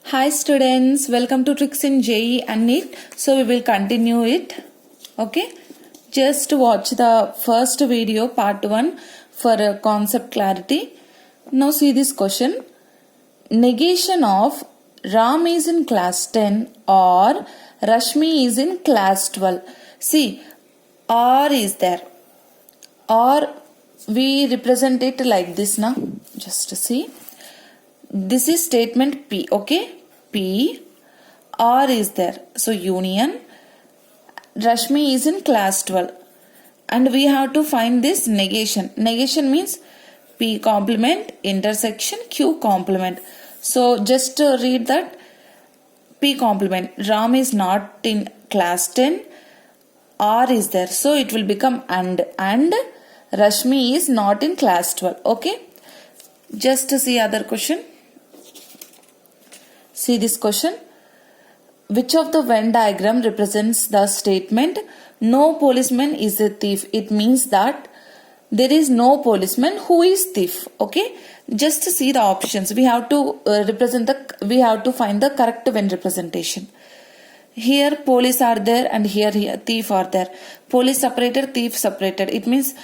Hi students, welcome to Tricks in JEE and NEET. So we will continue it. Okay, just watch the first video part 1 for concept clarity. Now see this question. Negation of Ram is in class 10 or Rashmi is in class 12. See, or is there, or we represent it like this now. Just see. This is statement P, okay? P, or is there. So union, Rashmi is in class 12. And we have to find this negation. Negation means P complement, intersection, Q complement. So just read that P complement. Ram is not in class 10, or is there. So it will become and Rashmi is not in class 12, okay? Just to see other question. See this question. Which of the Venn diagram represents the statement no policeman is a thief? It means that there is no policeman who is thief. Okay. Just to see the options. We have to we have to find the correct Venn representation. Here police are there and here thief are there. Police separated, thief separated. It means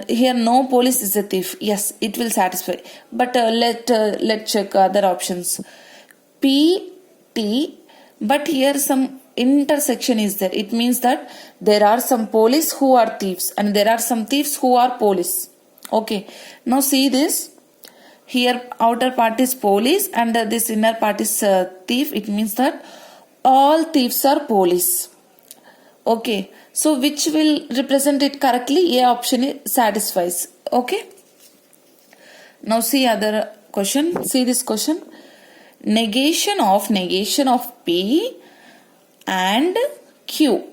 here no police is a thief. Yes, it will satisfy. But let's check other options. P, T, but here some intersection is there. It means that there are some police who are thieves and there are some thieves who are police. Okay. Now see this. Here outer part is police and this inner part is thief. It means that all thieves are police. Okay. So which will represent it correctly? A option satisfies. Okay. Now see other question. See this question. Negation of P and Q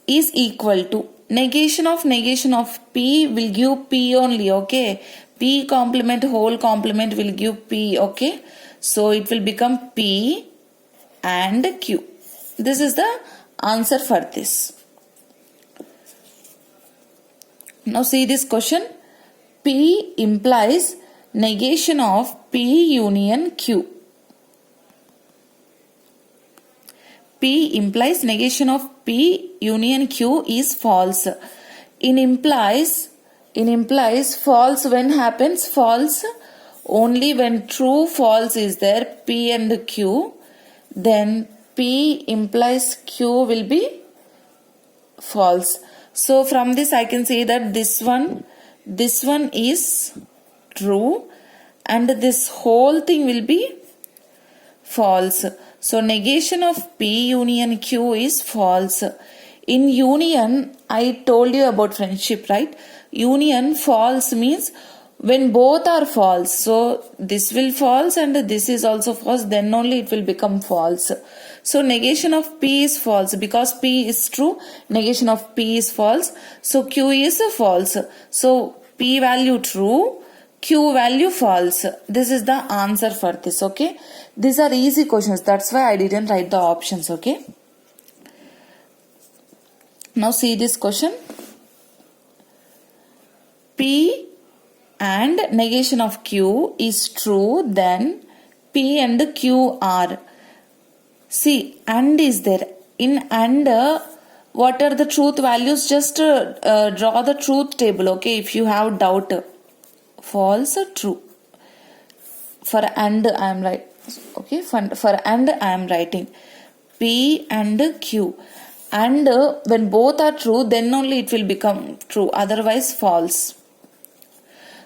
is equal to negation of P will give P only, okay? P complement whole complement will give P, okay? So it will become P and Q. This is the answer for this. Now see this question. P implies negation of P union Q. P implies negation of P union Q is false. In implies false when happens? False only when true false is there, P and Q. Then P implies Q will be false. So from this I can say that this one is true and this whole thing will be false. So negation of P union Q is false. In union, I told you about friendship, right? Union false means when both are false. So this will false and this is also false. Then only it will become false. So negation of P is false because P is true. Negation of P is false. So Q is false. So P value true. Q value false. This is the answer for this, okay? These are easy questions. That's why I didn't write the options, okay? Now see this question. P and negation of Q is true, then P and Q are. See, and is there. In and, what are the truth values? Just draw the truth table, okay? If you have doubt. False or true. For and I am right. Okay, for and I am writing P and Q. And when both are true, then only it will become true. Otherwise false.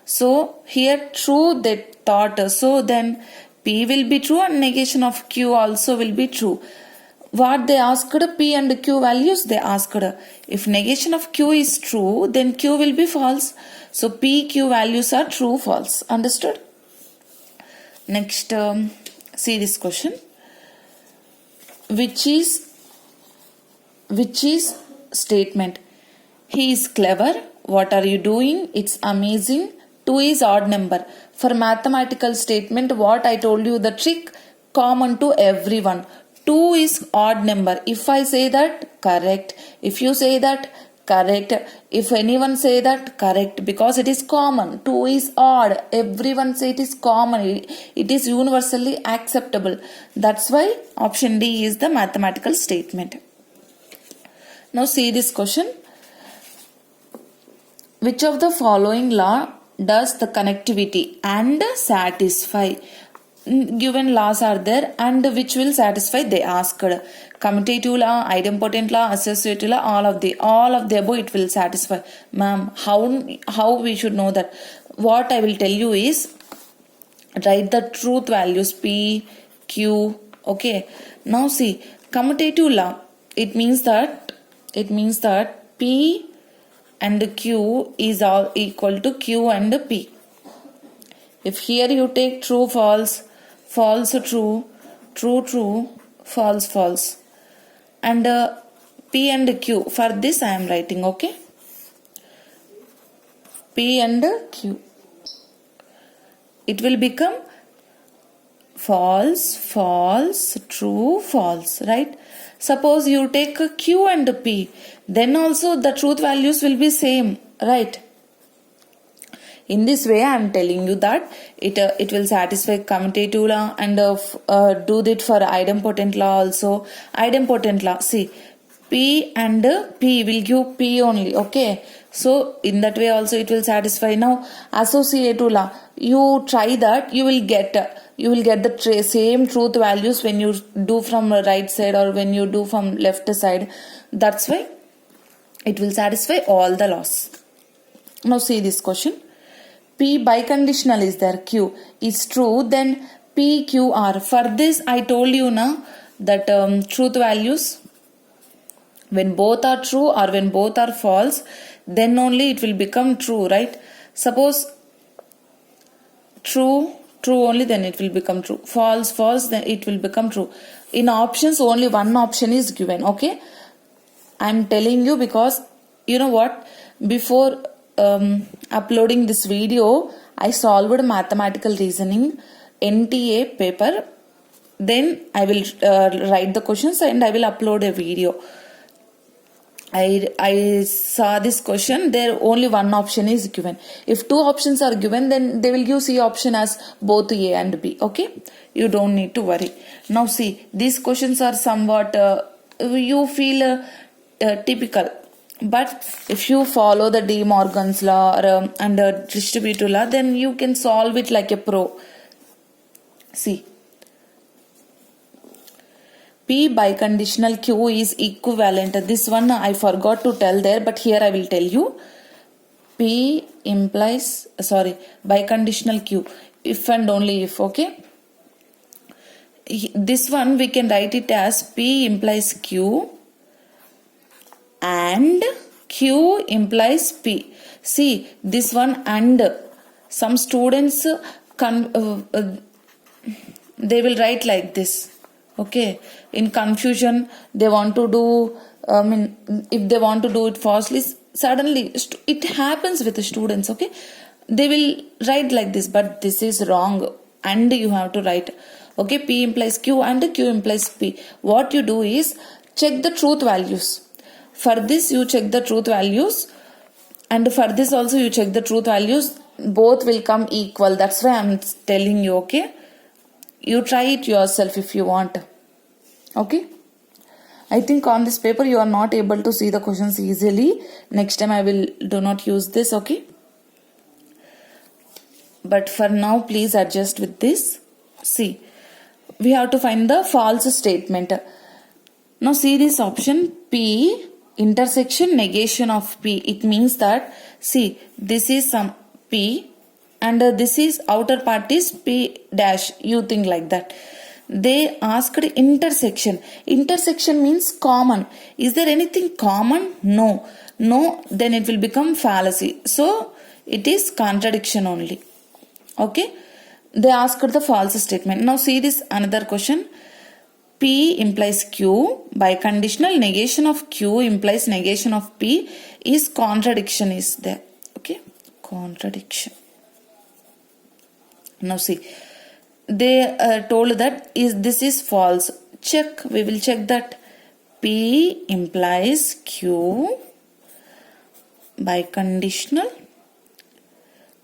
So here true they thought. So then P will be true and negation of Q also will be true. What they asked, P and Q values, they asked if negation of Q is true, then Q will be false. So P, Q values are true, false. Understood? Next, see this question. Which is statement? He is clever. What are you doing? It's amazing. 2 is odd number. For mathematical statement, what I told you, the trick common to everyone. 2 is odd number. If I say that, correct. If you say that, Correct. If anyone say that, correct, because it is common. 2 is odd. Everyone say it is common. It is universally acceptable. That's why option D is the mathematical statement. Now see this question. Which of the following law does the connectivity and satisfy? Given laws are there, and which will satisfy, they asked. Commutative law, idempotent law, associative law, all of the above it will satisfy. Ma'am, how we should know that? What I will tell you is, write the truth values P, Q. Okay. Now see, commutative law, it means that P and Q is all equal to Q and P. If here you take true, false, false, true, true, true, false, false, and P and Q, for this I am writing, okay? P and Q. It will become false, false, true, false, right? Suppose you take Q and P, then also the truth values will be same, right? In this way, I am telling you that it will satisfy commutative law and do that for idempotent law also. Idempotent law, see, P and P will give P only, okay? So in that way also it will satisfy. Now associative law, you try that, you will get the same truth values when you do from right side or when you do from left side. That's why it will satisfy all the laws. Now see this question. P biconditional is there, Q is true, then P, Q, R. For this I told you now that truth values, when both are true or when both are false, then only it will become true, right? Suppose true only, then it will become true. False, then it will become true. In options, only one option is given, okay? I am telling you because, you know what, before uploading this video, I solved mathematical reasoning NTA paper. Then I will write the questions and I will upload a video. I saw this question, there only one option is given. If two options are given, then they will give C option as both A and B, okay? You don't need to worry. Now see, these questions are somewhat, you feel typical. But if you follow the De Morgan's law and distributive law, then you can solve it like a pro. See, P biconditional Q is equivalent. This one I forgot to tell there, but here I will tell you. P implies, biconditional Q, if and only if, okay? This one we can write it as P implies Q and Q implies P. See, this one and, some students they will write like this, okay? In confusion, they want to do, if they want to do it falsely, suddenly it happens with the students, okay? They will write like this, but this is wrong, and you have to write, okay? P implies Q and Q implies P. What you do is check the truth values. For this you check the truth values, and for this also you check the truth values. Both will come equal. That's why I'm telling you, okay? You try it yourself if you want, okay? I think on this paper you are not able to see the questions easily. Next time I will do not use this, okay? But for now, please adjust with this. See, we have to find the false statement. Now see this option, P intersection negation of P. It means that, see, this is some P and this is outer part is P dash. You think like that. They asked intersection. Intersection means common. Is there anything common? No. Then it will become fallacy. So it is contradiction only. Okay. They asked the false statement. Now see this another question. P implies Q, biconditional negation of Q implies negation of P is contradiction is there. Okay, contradiction. Now see, they told that this is false. Check, we will check that P implies Q biconditional.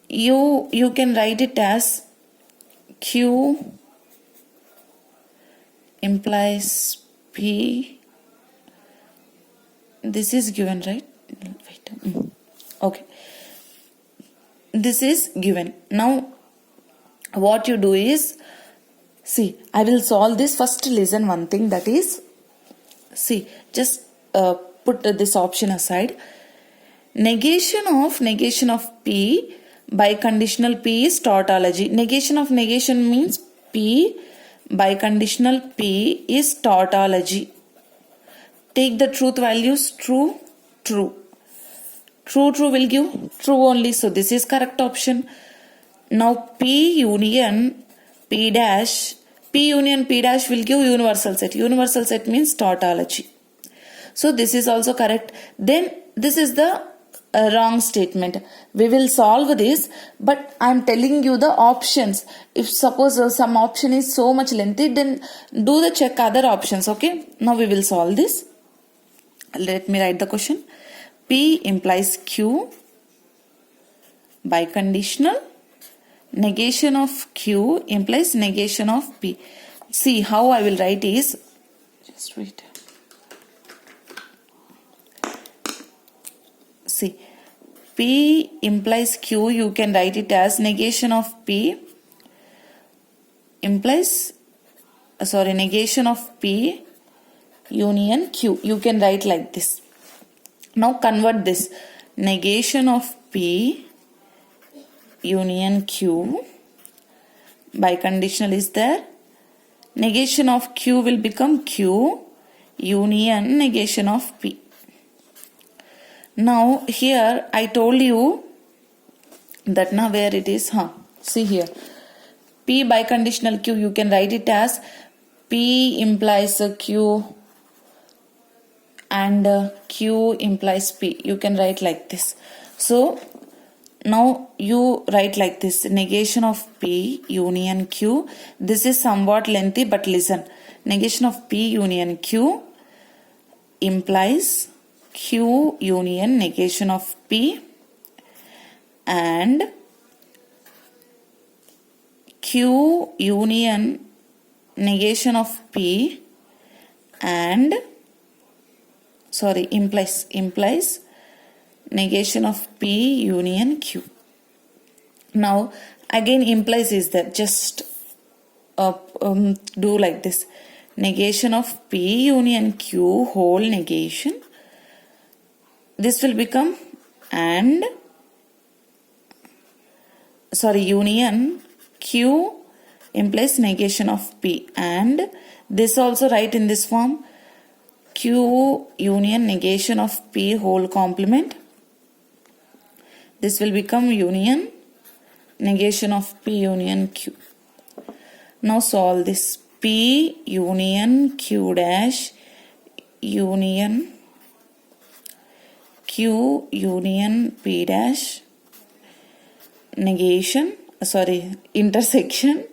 You can write it as Q implies P. This is given, right? Wait. Okay. This is given. Now what you do is, see, I will solve this. First listen one thing, that is, see, just put this option aside. Negation of P by conditional P is tautology. Negation of negation means P by conditional P is tautology. Take the truth values true, true. True will give true only. So this is correct option. Now P union P dash will give universal set. Universal set means tautology. So this is also correct. Then this is the wrong statement. We will solve this, but I am telling you the options. If suppose some option is so much lengthy, then do the check other options. Okay. Now we will solve this. Let me write the question. P implies Q biconditional. Negation of Q implies negation of P. See how I will write is, just wait. See, P implies Q, you can write it as negation of P implies, negation of P union Q. You can write like this. Now convert this. Negation of P union Q, biconditional is there. Negation of Q will become Q union negation of P. Now here I told you that now where it is, see here, P biconditional Q, you can write it as P implies Q and Q implies P. You can write like this. So now you write like this. Negation of P union Q. This is somewhat lengthy, but listen. Negation of P union Q implies Q union negation of P and Q union negation of P and implies negation of P union Q. Now again implies is there. Just do like this. Negation of P union Q whole negation. This will become and union Q implies negation of P, and this also write in this form, Q union negation of P whole complement. This will become union negation of P union Q. Now solve this. P union Q dash union Q union P dash negation, intersection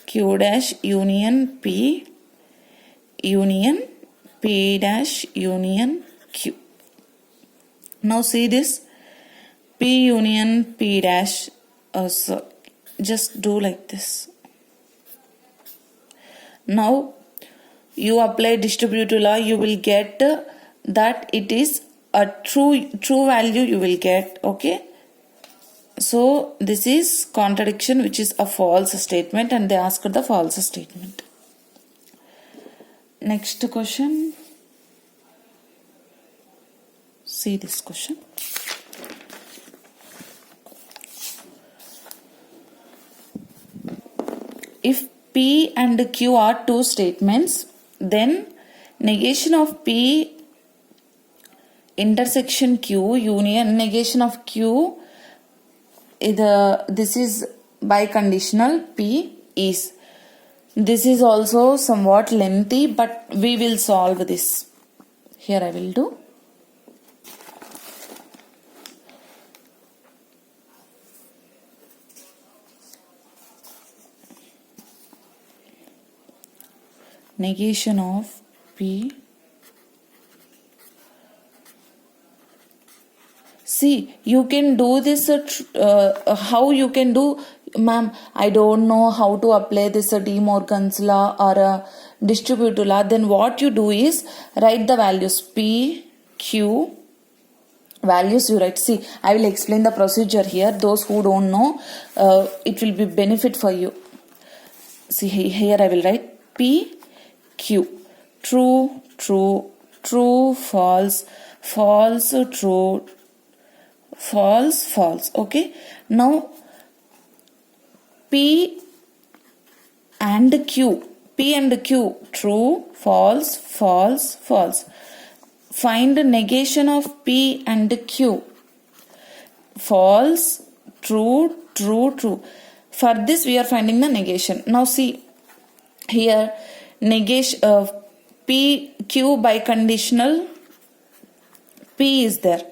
Q dash union P union P dash union Q. Now see this. P union P dash, just do like this. Now you apply distributive law, you will get that it is a true value you will get. Okay. So this is contradiction, which is a false statement, and they asked the false statement. Next question. See this question. If P and Q are two statements, then negation of P intersection Q union negation of Q, this is biconditional P is. This is also somewhat lengthy, but we will solve this. Here I will do. Negation of P. See, you can do this, how you can do, ma'am, I don't know how to apply this De Morgan's law or distributive law. Then what you do is write the values P, Q, values you write. See, I will explain the procedure here. Those who don't know, it will be benefit for you. See, here I will write P, Q. True, true, true, false, false, true, false, false. Okay. Now P and Q. P and Q. True, false, false, false. Find the negation of P and Q. False, true, true, true. For this we are finding the negation. Now see here, negation of P, Q biconditional, P is there.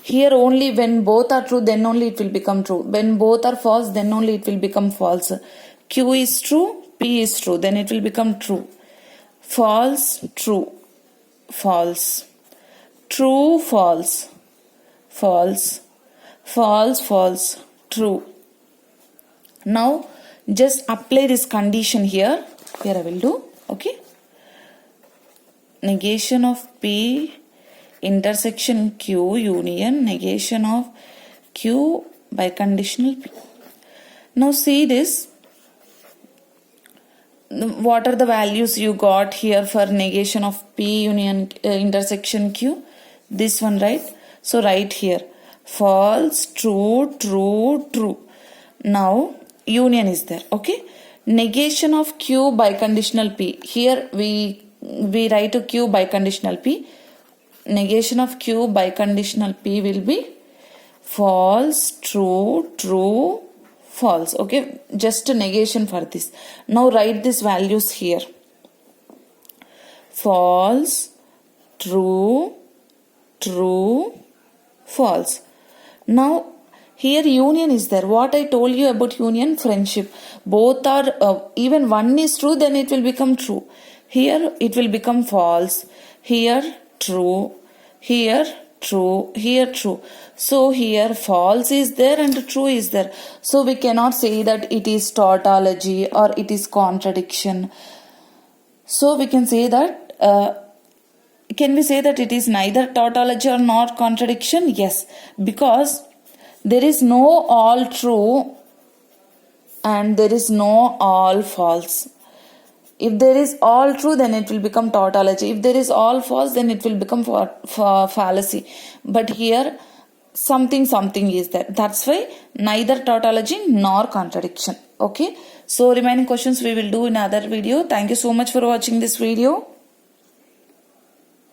Here only when both are true, then only it will become true. When both are false, then only it will become false. Q is true, P is true, then it will become true. False, true, false. True, false, false, false, false, true. Now just apply this condition here. Here I will do. Okay. Negation of P intersection Q union negation of Q by conditional P. Now see this. What are the values you got here for negation of P union intersection Q? This one, right? So write here false, true, true, true. Now union is there. Okay. Negation of Q by conditional P. Here we write a Q by conditional P. Negation of Q by conditional P will be false, true, true, false. Okay, just a negation for this. Now write these values here. False, true, true, false. Now here union is there. What I told you about union, friendship. Both are, even one is true, then it will become true. Here it will become false. Here true. Here true. Here true. So here false is there and true is there. So we cannot say that it is tautology or it is contradiction. So we can say that, can we say that it is neither tautology or not contradiction? Yes, because there is no all true and there is no all false. If there is all true, then it will become tautology. If there is all false, then it will become fallacy. But here something is there. That's why neither tautology nor contradiction. Okay. So remaining questions we will do in another video. Thank you so much for watching this video.